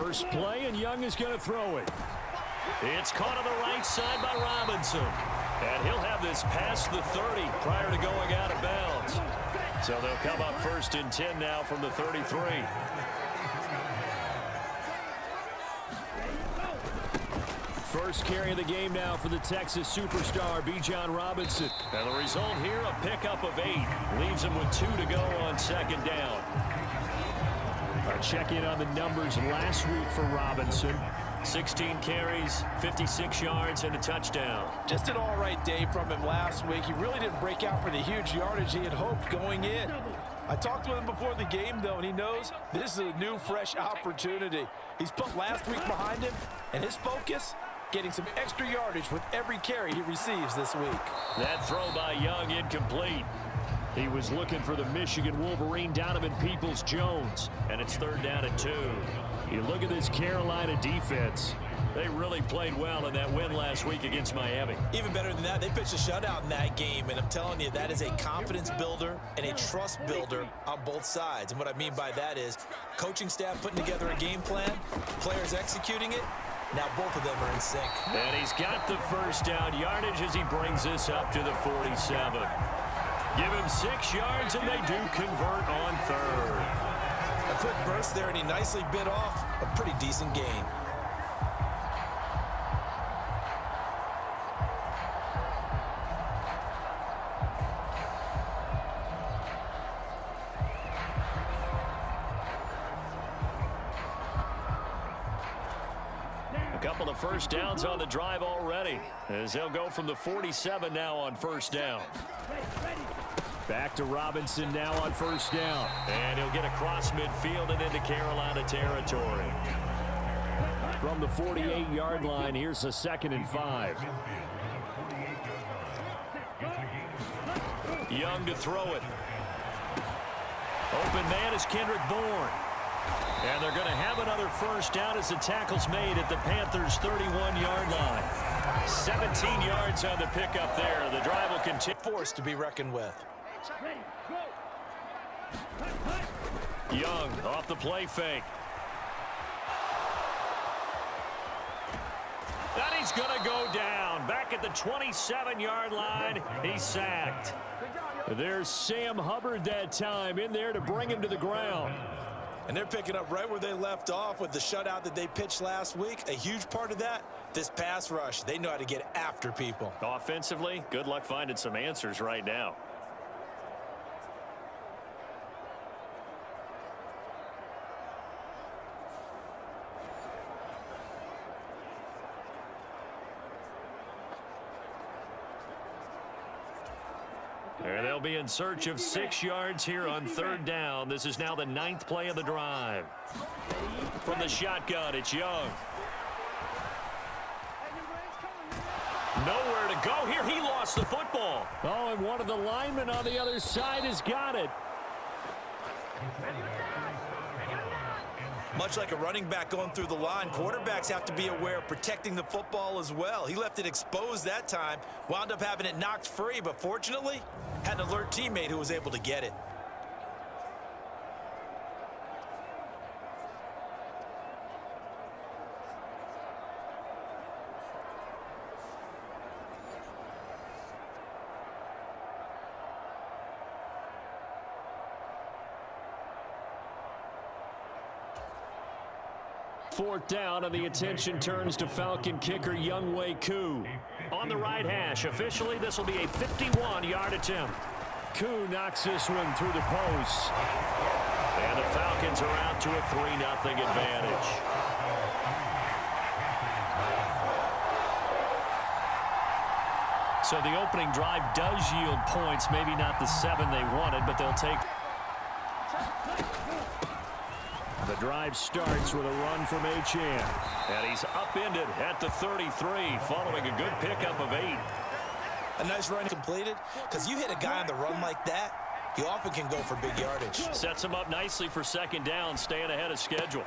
First play, and Young is going to throw it. It's caught on the right side by Robinson. And he'll have this past the 30 prior to going out of bounds. So they'll come up 1st and 10 now from the 33. First carry of the game now for the Texas superstar, Bijan Robinson. And the result here, a pickup of 8. Leaves him with 2 to go on 2nd down. Our check-in on the numbers last week for Robinson. 16 carries, 56 yards, and a touchdown. Just an all-right day from him last week. He really didn't break out for the huge yardage he had hoped going in. I talked with him before the game, though, and he knows this is a new, fresh opportunity. He's put last week behind him, and his focus, getting some extra yardage with every carry he receives this week. That throw by Young incomplete. He was looking for the Michigan Wolverine, Donovan Peoples-Jones, and it's 3rd down and 2. You look at this Carolina defense. They really played well in that win last week against Miami. Even better than that, they pitched a shutout in that game, and I'm telling you, that is a confidence builder and a trust builder on both sides. And what I mean by that is coaching staff putting together a game plan, players executing it. Now both of them are in sync. And he's got the 1st down yardage as he brings this up to the 47. Give him 6 yards, and they do convert on 3rd. A quick burst there, and he nicely bit off a pretty decent gain. A couple of 1st downs on the drive already, as they'll go from the 47 now on 1st down. Back to Robinson now on 1st down. And he'll get across midfield and into Carolina territory. From the 48-yard line, here's a 2nd and 5. Young to throw it. Open man is Kendrick Bourne. And they're going to have another 1st down as the tackle's made at the Panthers' 31-yard line. 17 yards on the pickup there. The drive will continue. Force to be reckoned with. Young off the play fake. And he's going to go down. Back at the 27-yard line. He's sacked. There's Sam Hubbard that time in there to bring him to the ground. And they're picking up right where they left off with the shutout that they pitched last week. A huge part of that, this pass rush. They know how to get after people. Offensively, good luck finding some answers right now. And they'll be in search of 6 yards here on 3rd down. This is now the 9th play of the drive. From the shotgun, it's Young. Nowhere to go here. He lost the football. Oh, and one of the linemen on the other side has got it. Much like a running back going through the line, quarterbacks have to be aware of protecting the football as well. He left it exposed that time, wound up having it knocked free, but fortunately, had an alert teammate who was able to get it. Fourth down, and the attention turns to Falcon kicker Younghoe Koo. On the right hash, officially this will be a 51-yard attempt. Koo knocks this one through the post. And the Falcons are out to a 3-0 advantage. So the opening drive does yield points, maybe not the 7 they wanted, but they'll take. The drive starts with a run from Achane. And he's upended at the 33 following a good pickup of 8. A nice run completed, because you hit a guy on the run like that, he often can go for big yardage. Sets him up nicely for 2nd down, staying ahead of schedule.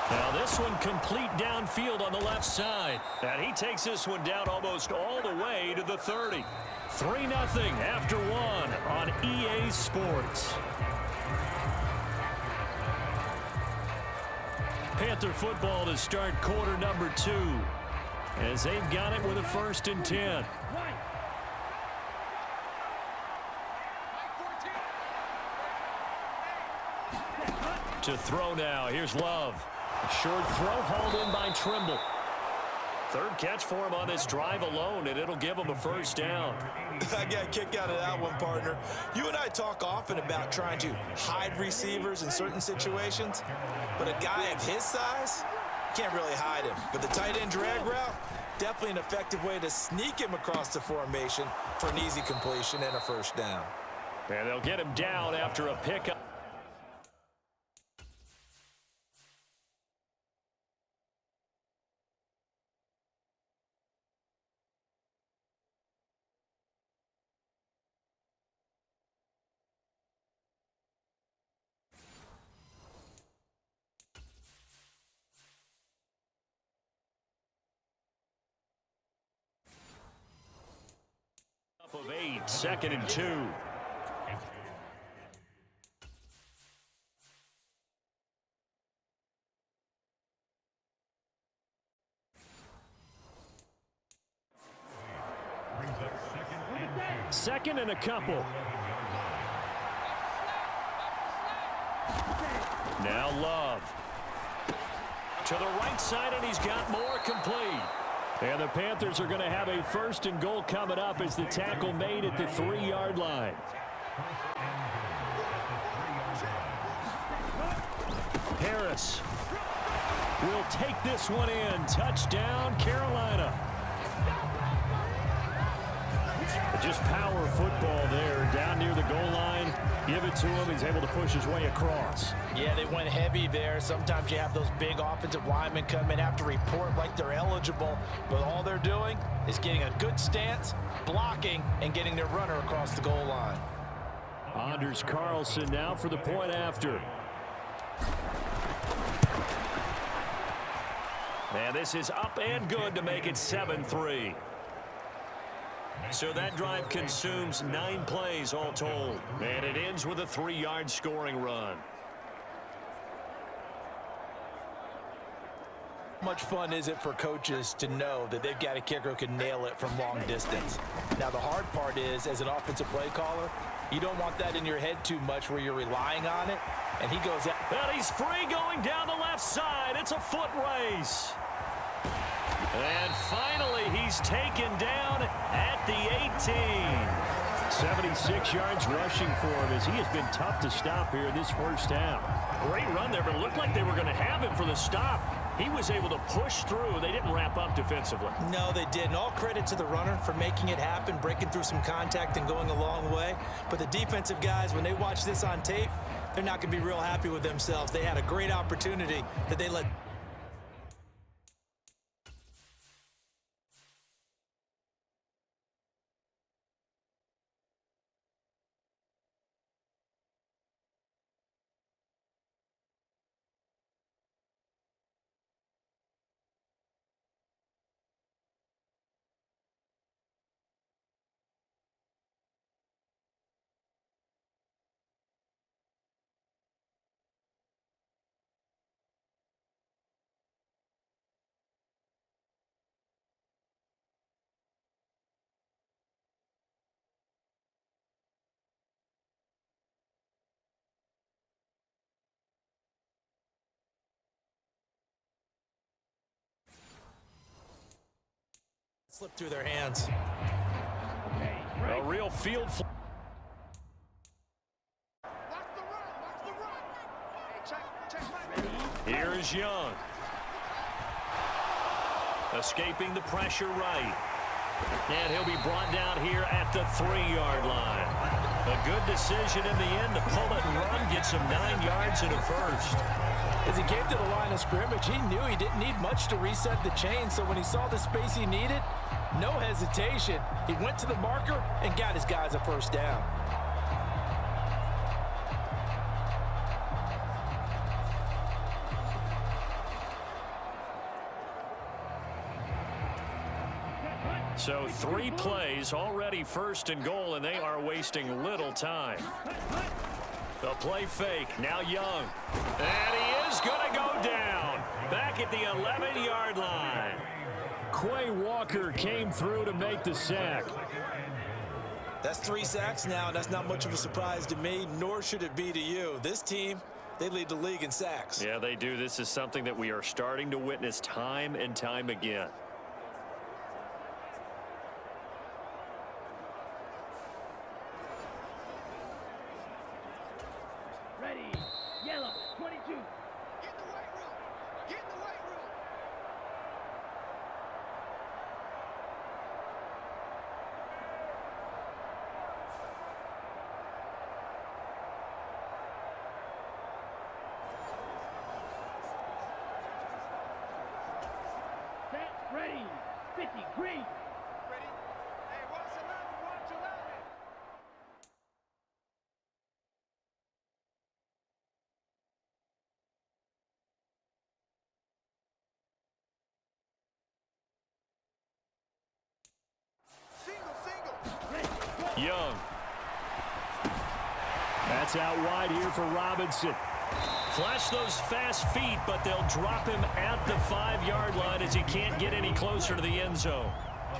Now this one complete downfield on the left side. And he takes this one down almost all the way to the 30. 3-0 after 1 on EA Sports. Panther football to start quarter number 2. As they've got it with a 1st and 10. To throw now. Here's Love. A short throw hauled in by Trimble. 3rd catch for him on this drive alone, and it'll give him a 1st down. I got a kick out of that one, partner. You and I talk often about trying to hide receivers in certain situations, but a guy of his size, can't really hide him. But the tight end drag route, definitely an effective way to sneak him across the formation for an easy completion and a 1st down. And they'll get him down after a pickup. Of 8, 2nd and 2. Second and a couple. Now Love. To the right side, and he's got more, complete. And the Panthers are going to have a 1st and goal coming up as the tackle made at the 3-yard line. Harris will take this one in. Touchdown, Carolina. Just power football there, down near the goal line. Give it to him. He's able to push his way across. Yeah, they went heavy there. Sometimes you have those big offensive linemen come in, have to report like they're eligible, but all they're doing is getting a good stance, blocking, and getting their runner across the goal line. Anders Carlson now for the point after. And this is up and good to make it 7-3. So that drive consumes 9 plays all told. And it ends with a 3-yard scoring run. How much fun is it for coaches to know that they've got a kicker who can nail it from long distance? Now, the hard part is, as an offensive play caller, you don't want that in your head too much where you're relying on it. And he goes out. And he's free going down the left side. It's a foot race. And finally, he's taken down at the 18. 76 yards rushing for him as he has been tough to stop here in this 1st half. Great run there, but it looked like they were going to have him for the stop. He was able to push through. They didn't wrap up defensively. No, they didn't. All credit to the runner for making it happen, breaking through some contact and going a long way. But the defensive guys, when they watch this on tape, they're not going to be real happy with themselves. They had a great opportunity that they let. Slip through their hands. A real field. Here's Young. Escaping the pressure right. And he'll be brought down here at the 3-yard line. A good decision in the end to pull it and run, get some 9 yards and a 1st. As he came to the line of scrimmage, he knew he didn't need much to reset the chain, so when he saw the space he needed, no hesitation. He went to the marker and got his guys a 1st down. So 3 plays, already 1st and goal, and they are wasting little time. The play fake, now Young. And he is going to go down. back at the 11-yard line. Quay Walker came through to make the sack. That's 3 sacks now, and that's not much of a surprise to me, nor should it be to you. This team, they lead the league in sacks. Yeah, they do. This is something that we are starting to witness time and time again. Ready, yellow, 22. Get in the weight room. Get in the weight room. Set, ready, 50, green. Ready. Hey, watch 11, watch 11. Young. That's out wide here for Robinson. Flash those fast feet, but they'll drop him at the 5-yard line as he can't get any closer to the end zone.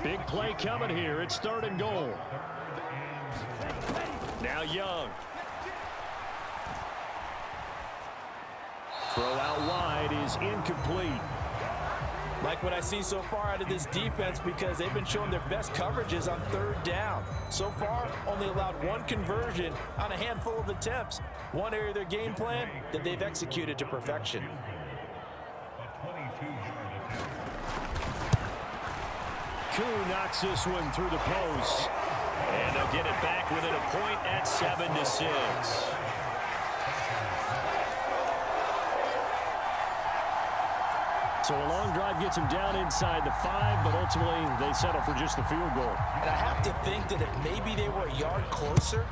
Big play coming here. It's 3rd and goal. Now Young. Throw out wide is incomplete. Like what I've seen so far out of this defense, because they've been showing their best coverages on 3rd down. So far, only allowed 1 conversion on a handful of attempts. One area of their game plan that they've executed to perfection. Koo knocks this one through the post. And they'll get it back within a point at 7-6. So a long drive gets him down inside the 5, but ultimately they settle for just the field goal. And I have to think that if maybe they were a yard closer,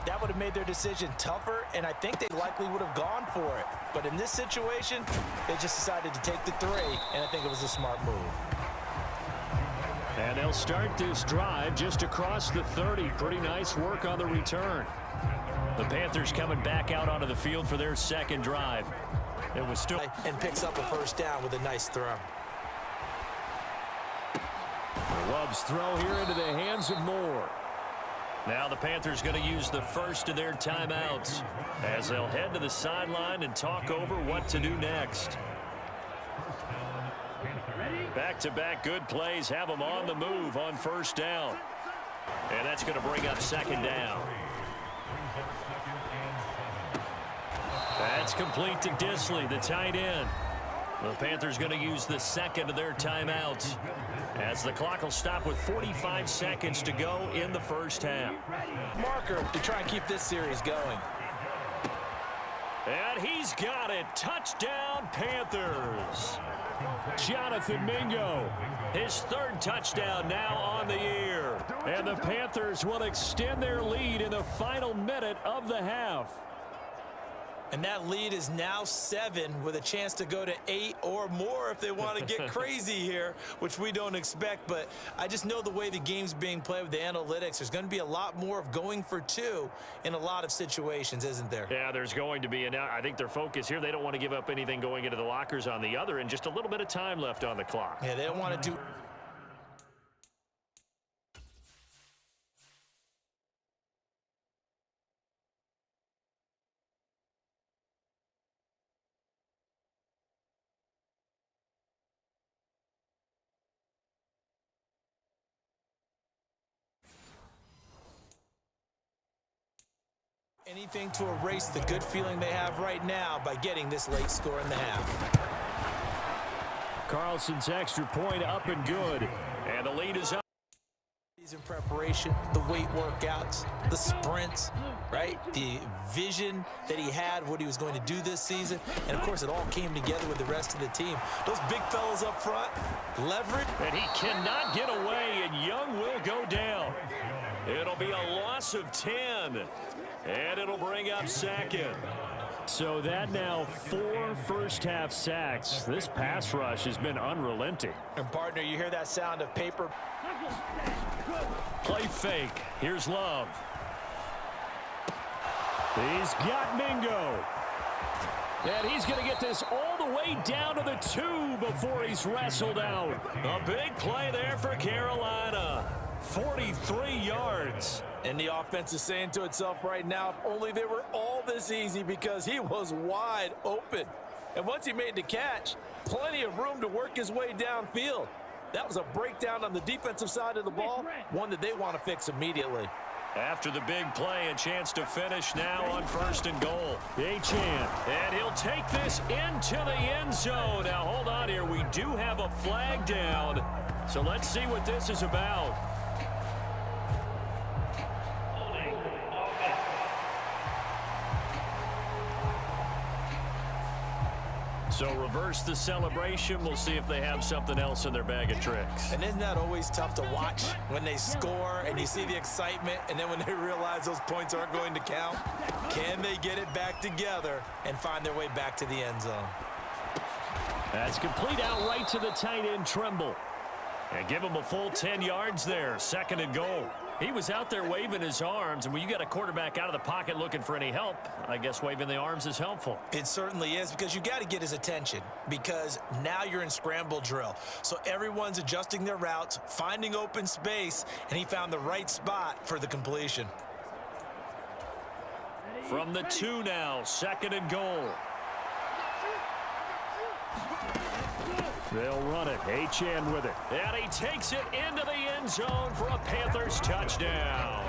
that would have made their decision tougher, and I think they likely would have gone for it. But in this situation, they just decided to take the 3, and I think it was a smart move. And they'll start this drive just across the 30. Pretty nice work on the return. The Panthers coming back out onto the field for their 2nd drive. It was still... And picks up a 1st down with a nice throw. Love's throw here into the hands of Moore. Now the Panthers going to use the first of their timeouts as they'll head to the sideline and talk over what to do next. Back-to-back good plays have them on the move on 1st down. And that's going to bring up 2nd down. That's complete to Disley, the tight end. The Panthers going to use the 2nd of their timeouts as the clock will stop with 45 seconds to go in the 1st half. Marker to try and keep this series going. And he's got it. Touchdown, Panthers. Jonathan Mingo. His 3rd touchdown now on the year. And the Panthers will extend their lead in the final minute of the half. And that lead is now 7 with a chance to go to 8 or more if they want to get crazy here, which we don't expect. But I just know the way the game's being played with the analytics, there's going to be a lot more of going for 2 in a lot of situations, isn't there? Yeah, there's going to be. And I think their focus here, they don't want to give up anything going into the lockers on the other, and just a little bit of time left on the clock. Yeah, they don't want to do... anything to erase the good feeling they have right now by getting this late score in the half. Carlson's extra point up and good. And the lead is up. Season preparation, the weight workouts, the sprints, right? The vision that he had, what he was going to do this season. And, of course, it all came together with the rest of the team. Those big fellas up front, leverage. And he cannot get away, and Young will go down. It'll be a loss of 10. And it'll bring up 2nd. So that now 4 first-half sacks. This pass rush has been unrelenting. And, partner, you hear that sound of paper. Play fake. Here's Love. He's got Mingo. And he's going to get this all the way down to the 2 before he's wrestled out. A big play there for Carolina. 43 yards. And the offense is saying to itself right now, if only they were all this easy, because he was wide open. And once he made the catch, plenty of room to work his way downfield. That was a breakdown on the defensive side of the ball, one that they want to fix immediately. After the big play, a chance to finish now on 1st and goal. Achane. And he'll take this into the end zone. Now, hold on here. We do have a flag down. So let's see what this is about. So reverse the celebration. We'll see if they have something else in their bag of tricks. And isn't that always tough to watch when they score and you see the excitement, and then when they realize those points aren't going to count? Can they get it back together and find their way back to the end zone? That's complete out right to the tight end, Tremble. And give him a full 10 yards there. 2nd and goal. He was out there waving his arms, and when you got a quarterback out of the pocket looking for any help, I guess waving the arms is helpful. It certainly is, because you got to get his attention, because now you're in scramble drill. So everyone's adjusting their routes, finding open space, and he found the right spot for the completion. From the 2 now, 2nd and goal. They'll run it. Achane with it. And he takes it into the end zone for a Panthers touchdown.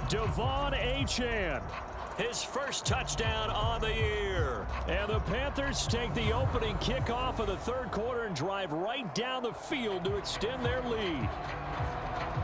Devon Achane. His first touchdown on the year. And the Panthers take the opening kickoff of the 3rd quarter and drive right down the field to extend their lead.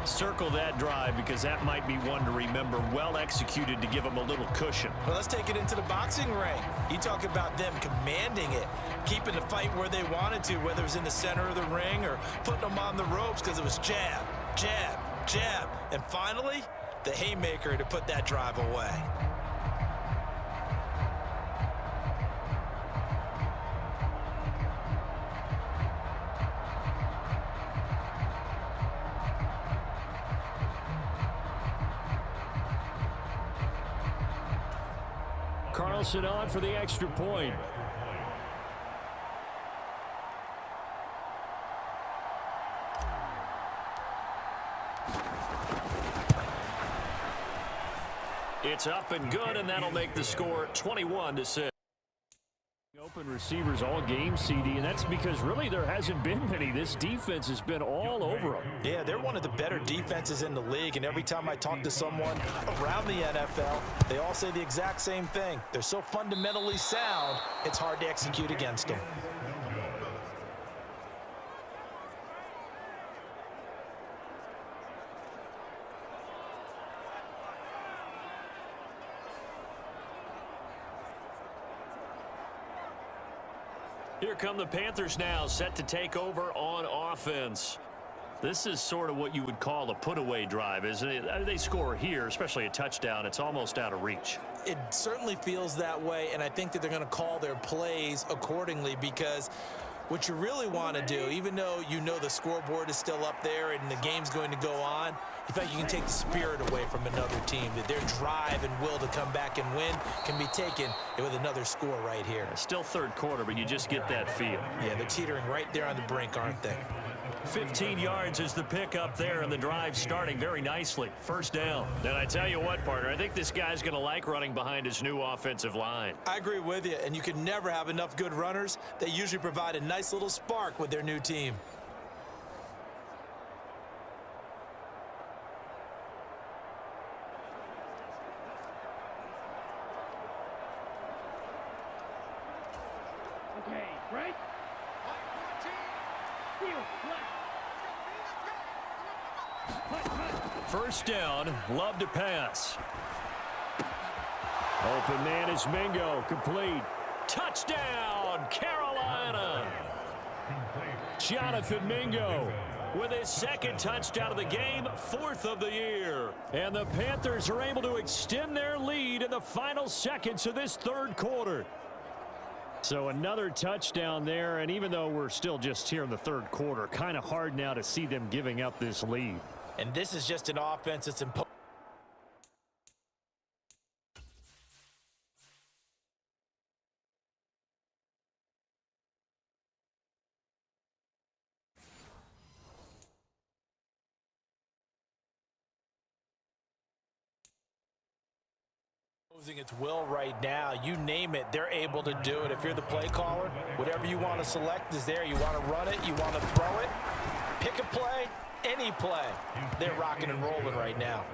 Circle that drive, because that might be one to remember. Well executed to give them a little cushion. Well, let's take it into the boxing ring. You talk about them commanding it, keeping the fight where they wanted to, whether it was in the center of the ring or putting them on the ropes, because it was jab, jab, jab. And finally, the haymaker to put that drive away. Carlson on for the extra point. It's up and good, and that'll make the score 21-6. Open receivers all game, CD, and that's because really there hasn't been many. This defense has been all over them. Yeah, they're one of the better defenses in the league, and every time I talk to someone around the NFL, they all say the exact same thing. They're so fundamentally sound, it's hard to execute against them. Here come the Panthers now, set to take over on offense. This is sort of what you would call a put-away drive, isn't it? They score here, especially a touchdown. It's almost out of reach. It certainly feels that way, and I think that they're going to call their plays accordingly, because what you really want to do, even though you know the scoreboard is still up there and the game's going to go on, in fact, you can take the spirit away from another team, that their drive and will to come back and win can be taken with another score right here. Still 3rd quarter, but you just get that feel. Yeah, they're teetering right there on the brink, aren't they? 15 yards is the pickup there, and the drive starting very nicely. 1st down. And I tell you what, partner, I think this guy's going to like running behind his new offensive line. I agree with you, and you can never have enough good runners. They usually provide a nice little spark with their new team. Okay, right? First down, Love to pass. Open man is Mingo, complete. Touchdown, Carolina! Jonathan Mingo. With his 2nd touchdown of the game, 4th of the year. And the Panthers are able to extend their lead in the final seconds of this 3rd quarter. So another touchdown there, and even though we're still just here in the 3rd quarter, kind of hard now to see them giving up this lead. And this is just an offense that's imposing. Imposing its will right now. You name it, they're able to do it. If you're the play caller, whatever you want to select is there. You want to run it, you want to throw it, pick a play, any play. They're rocking and rolling right now.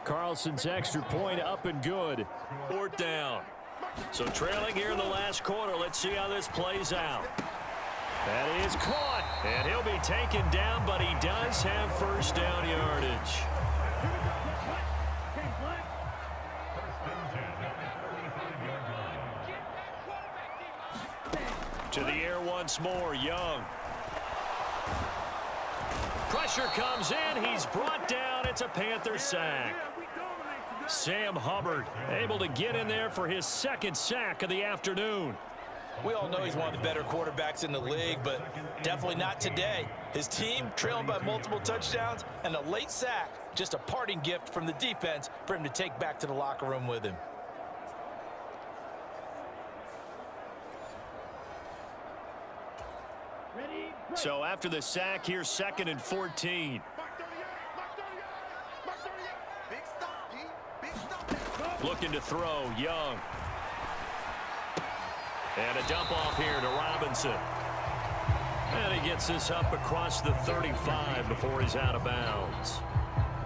Carlson's extra point up and good. Fourth down. So trailing here in the last quarter. Let's see how this plays out. That is caught. And he'll be taken down, but he does have first down yardage. To the air once more, Young. Pressure comes in. He's brought down. It's a Panther sack. Sam Hubbard able to get in there for his second sack of the afternoon. We all know he's one of the better quarterbacks in the league, but definitely not today. His team trailing by multiple touchdowns and a late sack, just a parting gift from the defense for him to take back to the locker room with him. So after the sack, here's 2nd and 14. Looking to throw, Young. And a dump off here to Robinson. And he gets this up across the 35 before he's out of bounds.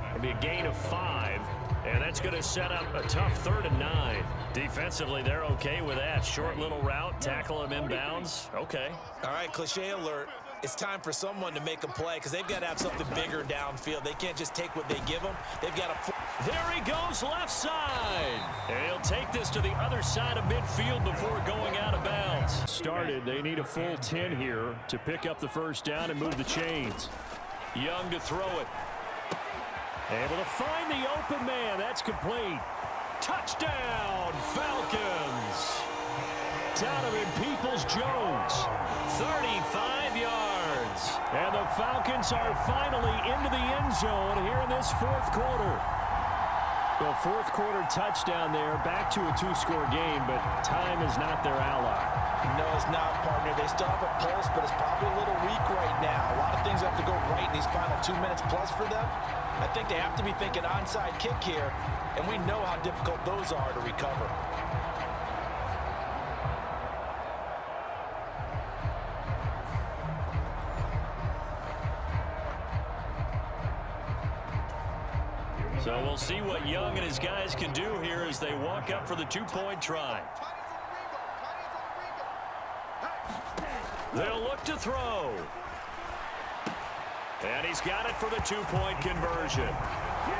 It'll be a gain of 5, and that's going to set up a tough 3rd and 9. Defensively, they're okay with that. Short little route, tackle him inbounds. Okay. All right, cliche alert. It's time for someone to make a play because they've got to have something bigger downfield. They can't just take what they give them. They've got to... There he goes, left side. And he'll take this to the other side of midfield before going out of bounds. Started. They need a full 10 here to pick up the first down and move the chains. Young to throw it. Able to find the open man. That's complete. Touchdown, Falcons. Donovan Peoples-Jones. 35 yards. And the Falcons are finally into the end zone here in this fourth quarter. The fourth quarter touchdown there, back to a 2-score game, but time is not their ally. No, it's not, partner. They still have a pulse, but it's probably a little weak right now. A lot of things have to go right in these final 2 minutes plus for them. I think they have to be thinking onside kick here, and we know how difficult those are to recover. So we'll see what Young and his guys can do here as they walk up for the 2-point try. They'll look to throw. And he's got it for the 2-point conversion.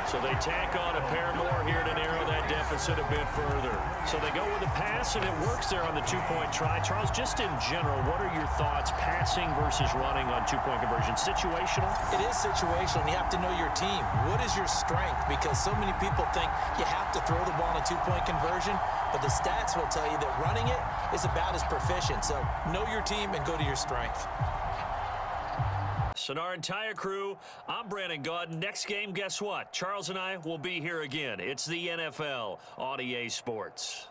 So they tack on a pair more here to narrow that deficit a bit further. So they go with a pass, and it works there on the 2-point try. Charles, just in general, what are your thoughts passing versus running on 2-point conversion? Situational? It is situational, and you have to know your team. What is your strength? Because so many people think you have to throw the ball in a 2-point conversion, but the stats will tell you that running it is about as proficient. So know your team and go to your strength. And our entire crew, I'm Brandon Gaudin. Next game, guess what? Charles and I will be here again. It's the NFL on EA Sports.